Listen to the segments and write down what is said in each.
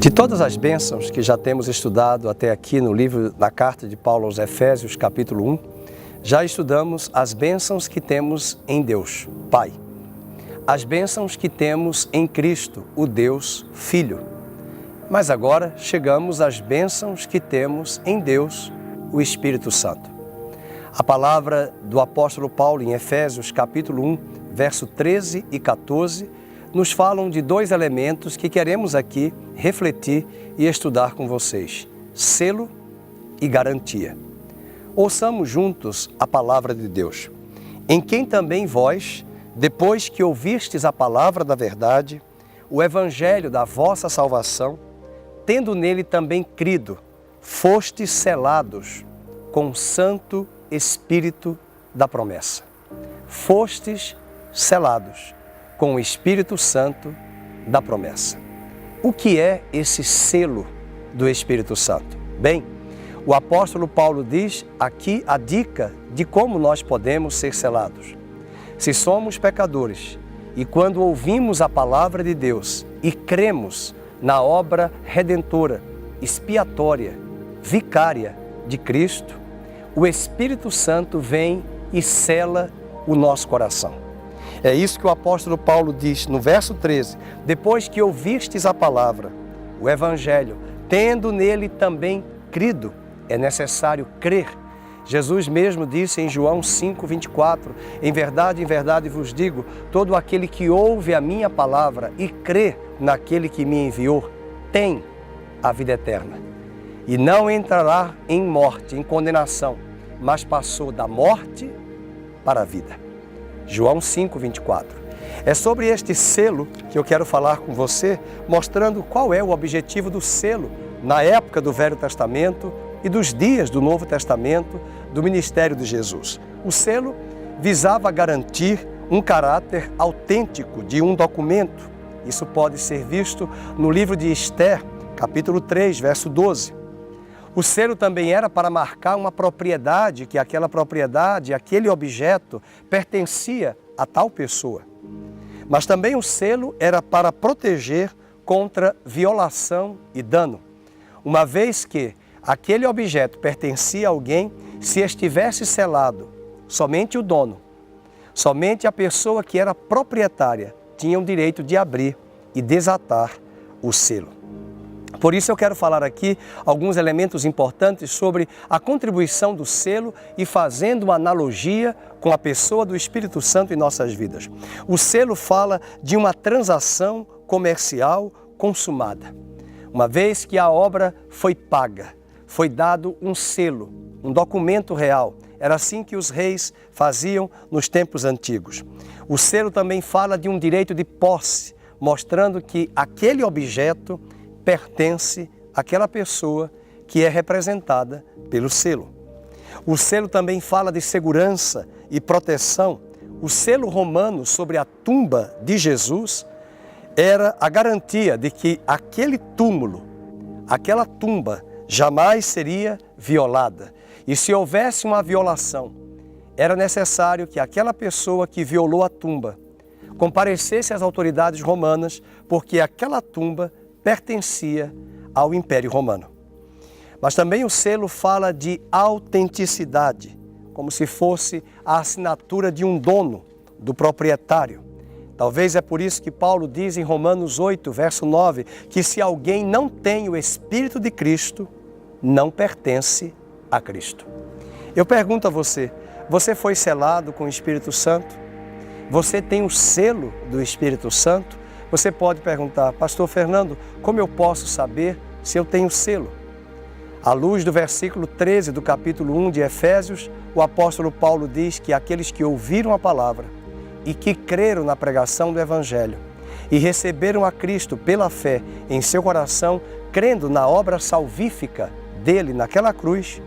De todas as bênçãos que já temos estudado até aqui no livro, na carta de Paulo aos Efésios, capítulo 1, já estudamos as bênçãos que temos em Deus, Pai. As bênçãos que temos em Cristo, o Deus Filho. Mas agora chegamos às bênçãos que temos em Deus, o Espírito Santo. A palavra do apóstolo Paulo em Efésios, capítulo 1, verso 13 e 14, nos falam de dois elementos que queremos aqui refletir e estudar com vocês: selo e garantia. Ouçamos juntos a palavra de Deus. Em quem também vós, depois que ouvistes a palavra da verdade, o evangelho da vossa salvação, tendo nele também crido, fostes selados com o Santo Espírito da promessa. Fostes selados com o Espírito Santo da promessa. O que é esse selo do Espírito Santo? Bem, o apóstolo Paulo diz aqui a dica de como nós podemos ser selados. Se somos pecadores e quando ouvimos a palavra de Deus e cremos na obra redentora, expiatória, vicária de Cristo, o Espírito Santo vem e sela o nosso coração. É isso que o apóstolo Paulo diz no verso 13. Depois que ouvistes a palavra, o evangelho, tendo nele também crido, é necessário crer. Jesus mesmo disse em João 5:24, em verdade vos digo, todo aquele que ouve a minha palavra e crê naquele que me enviou, tem a vida eterna. E não entrará em morte, em condenação, mas passou da morte para a vida. João 5:24. É sobre este selo que eu quero falar com você, mostrando qual é o objetivo do selo na época do Velho Testamento e dos dias do Novo Testamento, do ministério de Jesus. O selo visava garantir um caráter autêntico de um documento. Isso pode ser visto no livro de Esther, capítulo 3, verso 12. O selo também era para marcar uma propriedade, que aquela propriedade, aquele objeto, pertencia a tal pessoa. Mas também o selo era para proteger contra violação e dano. Uma vez que aquele objeto pertencia a alguém, se estivesse selado, somente o dono, somente a pessoa que era proprietária, tinha o direito de abrir e desatar o selo. Por isso eu quero falar aqui alguns elementos importantes sobre a contribuição do selo e fazendo uma analogia com a pessoa do Espírito Santo em nossas vidas. O selo fala de uma transação comercial consumada. Uma vez que a obra foi paga, foi dado um selo, um documento real. Era assim que os reis faziam nos tempos antigos. O selo também fala de um direito de posse, mostrando que aquele objeto pertence àquela pessoa que é representada pelo selo. O selo também fala de segurança e proteção. O selo romano sobre a tumba de Jesus era a garantia de que aquele túmulo, aquela tumba, jamais seria violada. E se houvesse uma violação, era necessário que aquela pessoa que violou a tumba comparecesse às autoridades romanas, porque aquela tumba pertencia ao Império Romano. Mas também o selo fala de autenticidade, como se fosse a assinatura de um dono, do proprietário. Talvez é por isso que Paulo diz em Romanos 8, verso 9, que se alguém não tem o Espírito de Cristo, não pertence a Cristo. Eu pergunto a você, você foi selado com o Espírito Santo? Você tem o selo do Espírito Santo? Você pode perguntar, pastor Fernando, como eu posso saber se eu tenho selo? À luz do versículo 13 do capítulo 1 de Efésios, o apóstolo Paulo diz que aqueles que ouviram a palavra e que creram na pregação do Evangelho e receberam a Cristo pela fé em seu coração, crendo na obra salvífica dele naquela cruz,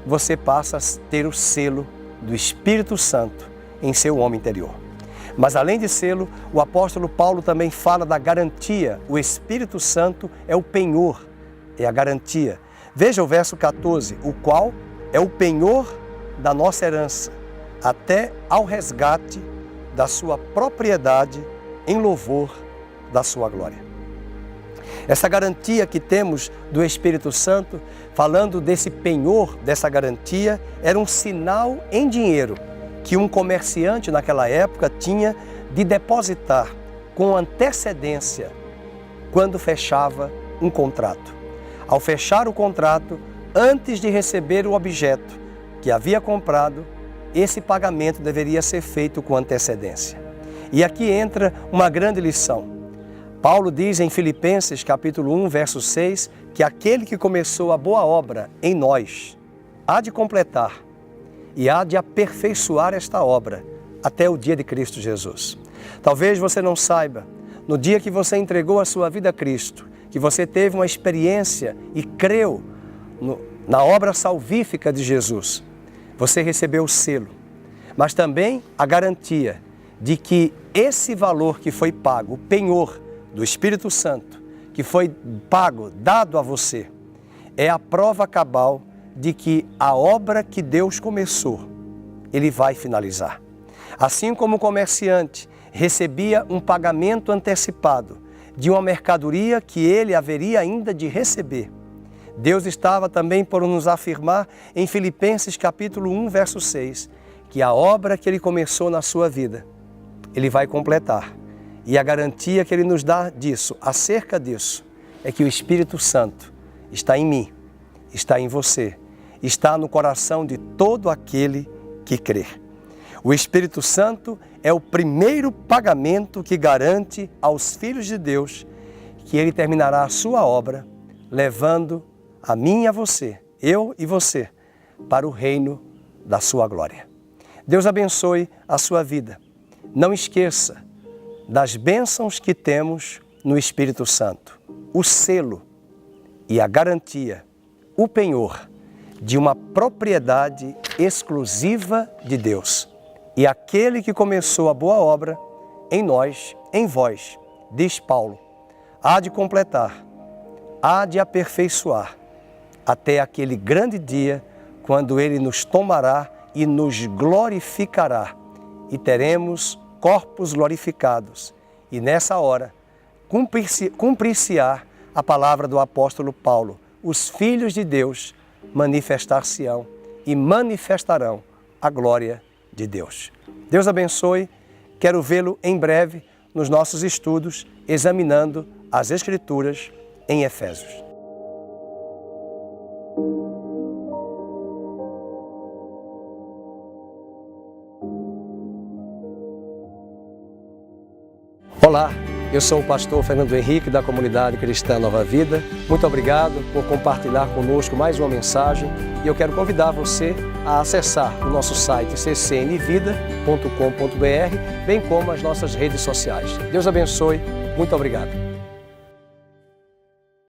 você passa a ter o selo do Espírito Santo em seu homem interior. Mas além de selo, o apóstolo Paulo também fala da garantia. O Espírito Santo é o penhor, é a garantia. Veja o verso 14, o qual é o penhor da nossa herança, até ao resgate da sua propriedade em louvor da sua glória. Essa garantia que temos do Espírito Santo, falando desse penhor, dessa garantia, era um sinal em dinheiro que um comerciante naquela época tinha de depositar com antecedência quando fechava um contrato. Ao fechar o contrato, antes de receber o objeto que havia comprado, esse pagamento deveria ser feito com antecedência. E aqui entra uma grande lição. Paulo diz em Filipenses capítulo 1, verso 6, que aquele que começou a boa obra em nós há de completar e há de aperfeiçoar esta obra até o dia de Cristo Jesus. Talvez você não saiba, no dia que você entregou a sua vida a Cristo, que você teve uma experiência e creu na obra salvífica de Jesus, você recebeu o selo, mas também a garantia de que esse valor que foi pago, o penhor do Espírito Santo, que foi pago, dado a você, é a prova cabal de que a obra que Deus começou, Ele vai finalizar. Assim como o comerciante recebia um pagamento antecipado de uma mercadoria que ele haveria ainda de receber, Deus estava também por nos afirmar em Filipenses capítulo 1, verso 6, que a obra que Ele começou na sua vida, Ele vai completar. E a garantia que Ele nos dá disso, acerca disso, é que o Espírito Santo está em mim, está em você, está no coração de todo aquele que crê. O Espírito Santo é o primeiro pagamento que garante aos filhos de Deus que Ele terminará a sua obra, levando a mim e a você, eu e você, para o reino da sua glória. Deus abençoe a sua vida. Não esqueça das bênçãos que temos no Espírito Santo, o selo e a garantia, o penhor de uma propriedade exclusiva de Deus. E aquele que começou a boa obra em nós, em vós, diz Paulo, há de completar, há de aperfeiçoar, até aquele grande dia, quando Ele nos tomará e nos glorificará, e teremos corpos glorificados. E nessa hora, cumprir-se-á a palavra do apóstolo Paulo, os filhos de Deus manifestar-se-ão e manifestarão a glória de Deus. Deus abençoe, quero vê-lo em breve nos nossos estudos, examinando as Escrituras em Efésios. Olá, eu sou o pastor Fernando Henrique da Comunidade Cristã Nova Vida. Muito obrigado por compartilhar conosco mais uma mensagem e eu quero convidar você a acessar o nosso site ccnvida.com.br, bem como as nossas redes sociais. Deus abençoe, muito obrigado.